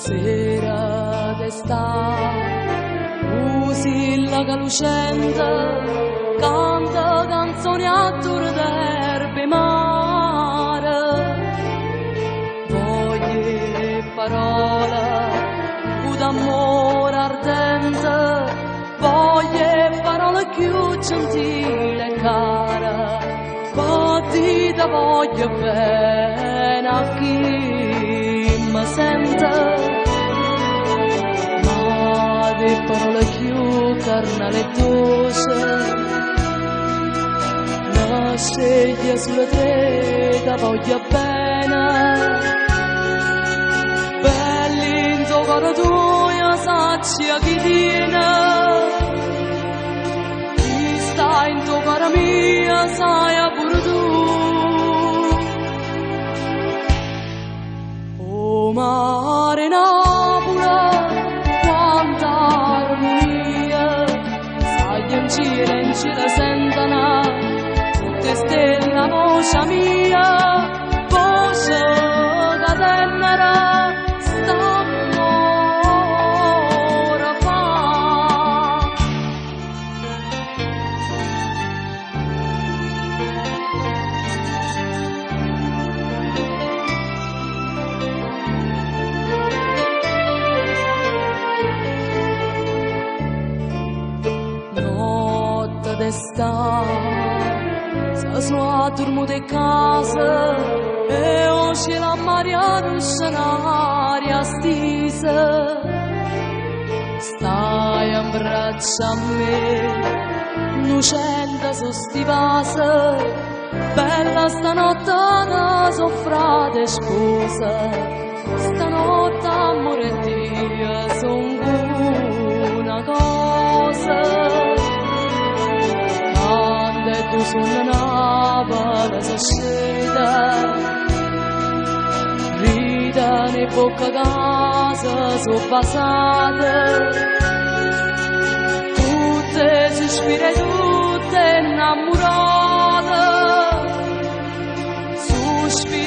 Sera d'estate, usilla lucente, canta canzoni a tour d'erbe mare. Voglie e parole, d'amore ardente, voglie e parole più gentili e care. Partita voglio bene a chi mi sente, ma di parole più carnali e dolci, ma sceglie sulle treta voglio bene. Belli in tuo cuore tuo, sacci a chi tiene, chi sta in tuo cuore mia, sai a pure tu. O mare Napoli, quanta armonia, sai in cielo sentono tutte stelle la voce mia, voce che tennera. Se sono dormo di casa e oggi la Maria scenaria stisa, stai in braccio a me, nucenda su sti vasi, bella stanotte una soffrate sposa, stanotte amore e Dio son una cosa. Tu sulla nave si scende, rida nei bocca casa sono passate, tutte sospire, tutte innamorate, sospire